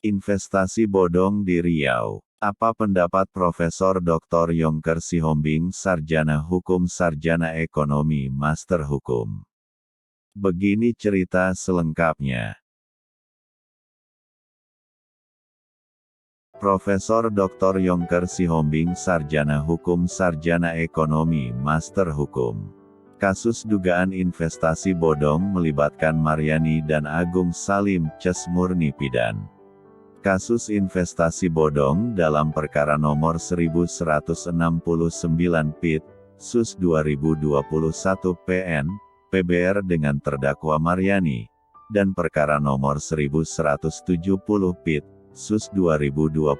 Investasi bodong di Riau. Apa pendapat Profesor Dr. Yongker Sihombing, Sarjana Hukum, Sarjana Ekonomi, Master Hukum? Begini cerita selengkapnya. Profesor Dr. Yongker Sihombing, Sarjana Hukum, Sarjana Ekonomi, Master Hukum. Kasus dugaan investasi bodong melibatkan Maryani dan Agung Salim, Ces murni pidan. Kasus investasi bodong dalam perkara nomor 1169 PIT, Sus 2021 PN, PBR dengan terdakwa Maryani, dan perkara nomor 1170 PIT, Sus 2021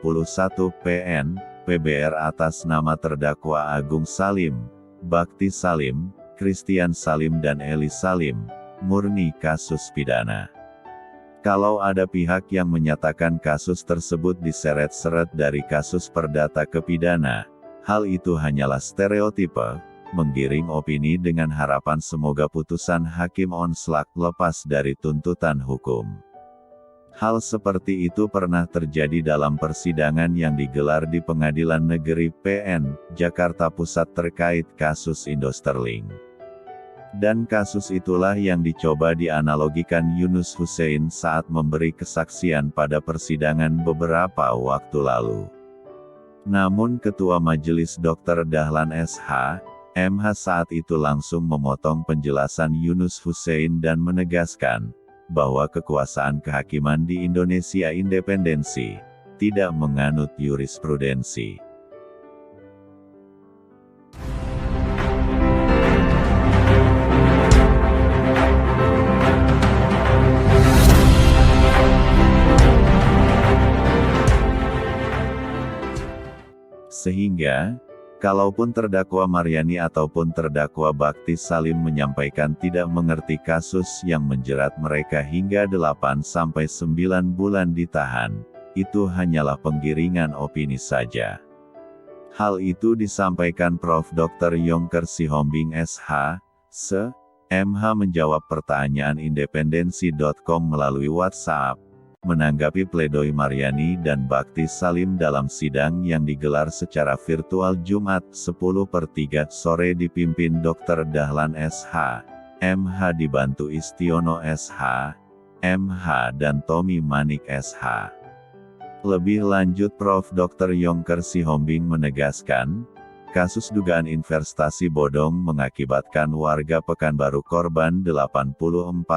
PN, PBR atas nama terdakwa Agung Salim, Bakti Salim, Christian Salim dan Eli Salim, murni kasus pidana. Kalau ada pihak yang menyatakan kasus tersebut diseret-seret dari kasus perdata ke pidana, hal itu hanyalah stereotipe, menggiring opini dengan harapan semoga putusan hakim onslak lepas dari tuntutan hukum. Hal seperti itu pernah terjadi dalam persidangan yang digelar di Pengadilan Negeri PN, Jakarta Pusat terkait kasus Indosterling. Dan kasus itulah yang dicoba dianalogikan Yunus Hussein saat memberi kesaksian pada persidangan beberapa waktu lalu. Namun Ketua Majelis Dr. Dahlan SH, MH saat itu langsung memotong penjelasan Yunus Hussein dan menegaskan, bahwa kekuasaan kehakiman di Indonesia independensi, tidak menganut jurisprudensi. Sehingga, kalaupun terdakwa Maryani ataupun terdakwa Bakti Salim menyampaikan tidak mengerti kasus yang menjerat mereka hingga 8-9 bulan ditahan, itu hanyalah penggiringan opini saja. Hal itu disampaikan Prof. Dr. Yongker Sihombing SH, MH menjawab pertanyaan independensi.com melalui WhatsApp, menanggapi pledoi Maryani dan Bakti Salim dalam sidang yang digelar secara virtual Jumat 10/3 sore dipimpin Dr. Dahlan SH, MH dibantu Istiono SH, MH dan Tommy Manik SH. Lebih lanjut Prof. Dr. Yongker Sihombing menegaskan, kasus dugaan investasi bodong mengakibatkan warga Pekanbaru korban 84,9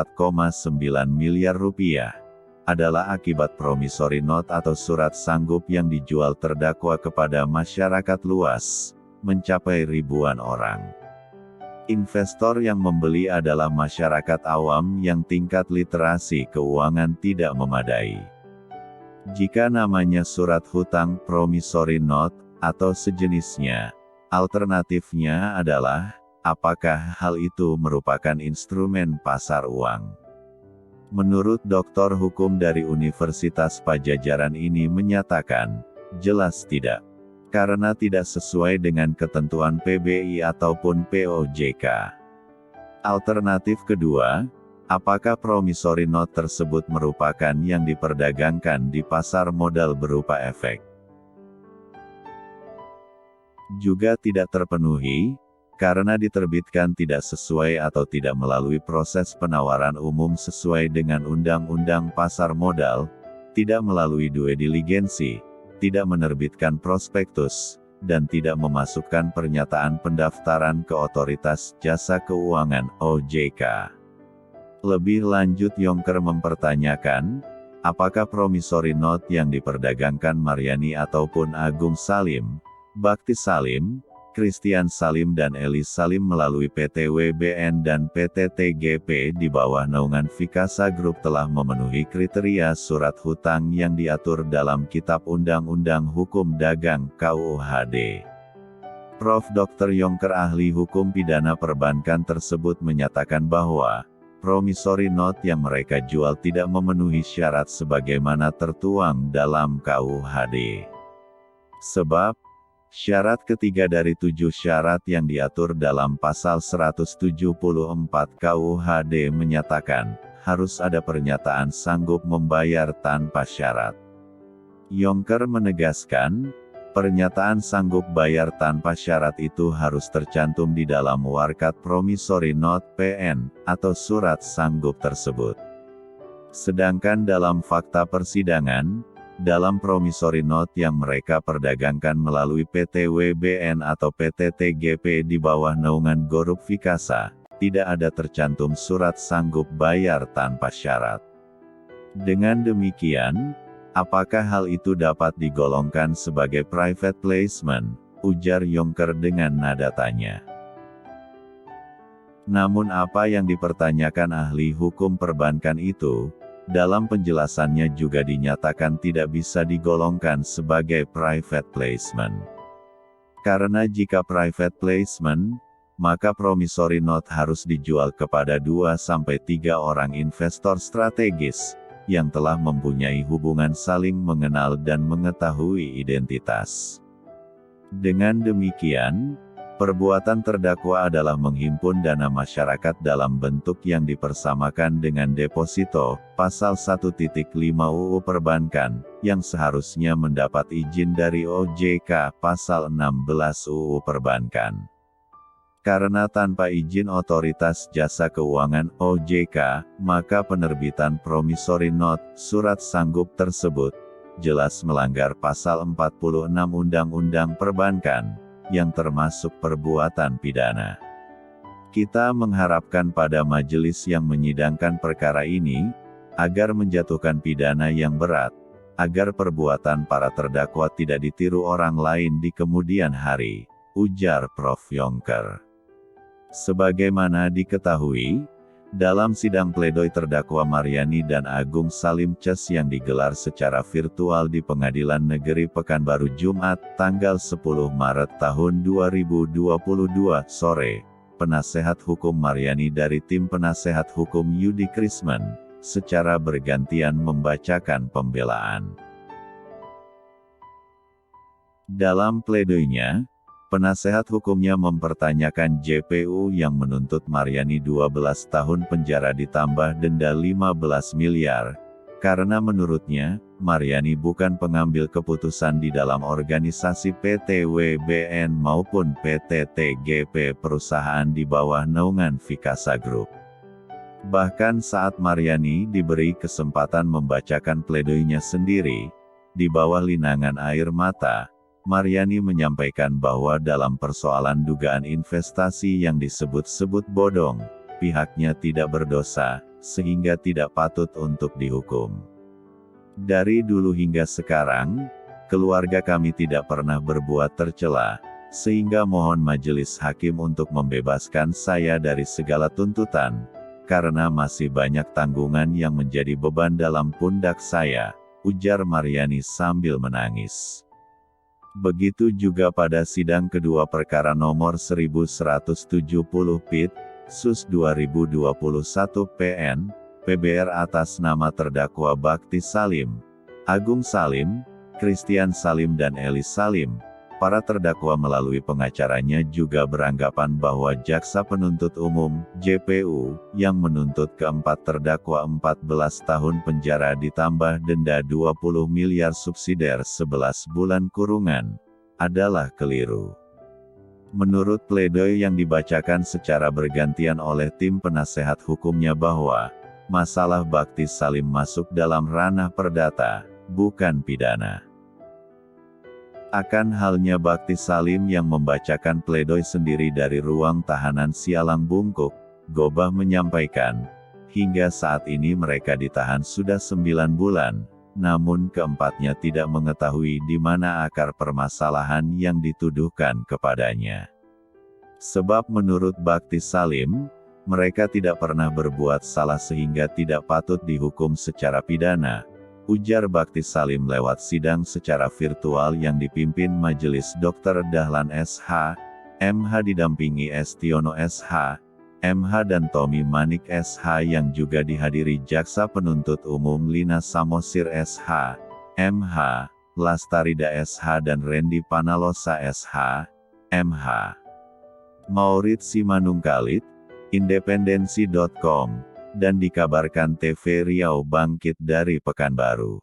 miliar rupiah. Adalah akibat promissory note atau surat sanggup yang dijual terdakwa kepada masyarakat luas, mencapai ribuan orang. Investor yang membeli adalah masyarakat awam yang tingkat literasi keuangan tidak memadai. Jika namanya surat hutang promissory note, atau sejenisnya, alternatifnya adalah, apakah hal itu merupakan instrumen pasar uang? Menurut Doktor Hukum dari Universitas Pajajaran ini menyatakan, jelas tidak. Karena tidak sesuai dengan ketentuan PBI ataupun POJK. Alternatif kedua, apakah promissory note tersebut merupakan yang diperdagangkan di pasar modal berupa efek? Juga tidak terpenuhi, karena diterbitkan tidak sesuai atau tidak melalui proses penawaran umum sesuai dengan Undang-Undang Pasar Modal, tidak melalui due diligensi, tidak menerbitkan prospektus, dan tidak memasukkan pernyataan pendaftaran ke Otoritas Jasa Keuangan (OJK). Lebih lanjut Yongker mempertanyakan, apakah promissory note yang diperdagangkan Maryani ataupun Agung Salim, Bakti Salim, Christian Salim dan Eli Salim melalui PT WBN dan PT TGP di bawah naungan Vikasa Group telah memenuhi kriteria surat hutang yang diatur dalam Kitab Undang-Undang Hukum Dagang (KUHD). Prof. Dr. Yongker ahli hukum pidana perbankan tersebut menyatakan bahwa promissory note yang mereka jual tidak memenuhi syarat sebagaimana tertuang dalam KUHD. Sebab, syarat ketiga dari 7 syarat yang diatur dalam pasal 174 KUHD menyatakan, harus ada pernyataan sanggup membayar tanpa syarat. Yongker menegaskan, pernyataan sanggup bayar tanpa syarat itu harus tercantum di dalam Warkat Promissory Note (PN) atau surat sanggup tersebut. Sedangkan dalam fakta persidangan, dalam promissory note yang mereka perdagangkan melalui PT WBN atau PT TGP di bawah naungan Group Vikasa, tidak ada tercantum surat sanggup bayar tanpa syarat. Dengan demikian, apakah hal itu dapat digolongkan sebagai private placement? Ujar Yongker dengan nada tanya. Namun apa yang dipertanyakan ahli hukum perbankan itu, dalam penjelasannya juga dinyatakan tidak bisa digolongkan sebagai private placement. Karena jika private placement, maka promissory note harus dijual kepada 2-3 orang investor strategis, yang telah mempunyai hubungan saling mengenal dan mengetahui identitas. Dengan demikian, perbuatan terdakwa adalah menghimpun dana masyarakat dalam bentuk yang dipersamakan dengan deposito, pasal 1.5 UU Perbankan, yang seharusnya mendapat izin dari OJK, pasal 16 UU Perbankan. Karena tanpa izin Otoritas Jasa Keuangan (OJK), maka penerbitan promissory note, surat sanggup tersebut, jelas melanggar pasal 46 Undang-Undang Perbankan, yang termasuk perbuatan pidana. Kita mengharapkan pada majelis yang menyidangkan perkara ini, agar menjatuhkan pidana yang berat, agar perbuatan para terdakwa tidak ditiru orang lain di kemudian hari, ujar Prof. Yongker. Sebagaimana diketahui, dalam sidang pledoi terdakwa Maryani dan Agung Salim CS yang digelar secara virtual di Pengadilan Negeri Pekanbaru Jumat, tanggal 10 Maret tahun 2022 sore, penasehat hukum Maryani dari tim penasehat hukum Yudi Krisman, secara bergantian membacakan pembelaan. Dalam pledoinya, penasehat hukumnya mempertanyakan JPU yang menuntut Maryani 12 tahun penjara ditambah denda 15 miliar, karena menurutnya, Maryani bukan pengambil keputusan di dalam organisasi PT WBN maupun PT TGP perusahaan di bawah naungan Vikasa Group. Bahkan saat Maryani diberi kesempatan membacakan pledoinya sendiri, di bawah linangan air mata, Maryani menyampaikan bahwa dalam persoalan dugaan investasi yang disebut-sebut bodong, pihaknya tidak berdosa, sehingga tidak patut untuk dihukum. Dari dulu hingga sekarang, keluarga kami tidak pernah berbuat tercela, sehingga mohon majelis hakim untuk membebaskan saya dari segala tuntutan, karena masih banyak tanggungan yang menjadi beban dalam pundak saya, ujar Maryani sambil menangis. Begitu juga pada sidang kedua perkara nomor 1170 PIT, Sus 2021 PN, PBR atas nama terdakwa Bakti Salim, Agung Salim, Christian Salim dan Elis Salim. Para terdakwa melalui pengacaranya juga beranggapan bahwa Jaksa Penuntut Umum, JPU, yang menuntut keempat terdakwa 14 tahun penjara ditambah denda 20 miliar subsidiar 11 bulan kurungan, adalah keliru. Menurut pledoi yang dibacakan secara bergantian oleh tim penasehat hukumnya bahwa, masalah Bakti Salim masuk dalam ranah perdata, bukan pidana. Akan halnya Bakti Salim yang membacakan pledoi sendiri dari ruang tahanan Sialang Bungkuk, Gobah menyampaikan, hingga saat ini mereka ditahan sudah 9 bulan, namun keempatnya tidak mengetahui di mana akar permasalahan yang dituduhkan kepadanya. Sebab menurut Bakti Salim, mereka tidak pernah berbuat salah sehingga tidak patut dihukum secara pidana, ujar Bakti Salim lewat sidang secara virtual yang dipimpin Majelis Dr. Dahlan SH, MH didampingi Estiono SH, MH dan Tommy Manik SH yang juga dihadiri Jaksa Penuntut Umum Lina Samosir SH, MH, Lastarida SH dan Randy Panalosa SH, MH. Maurid Simanungkalit, Independensi.com, dan dikabarkan TV Riau Bangkit dari Pekanbaru.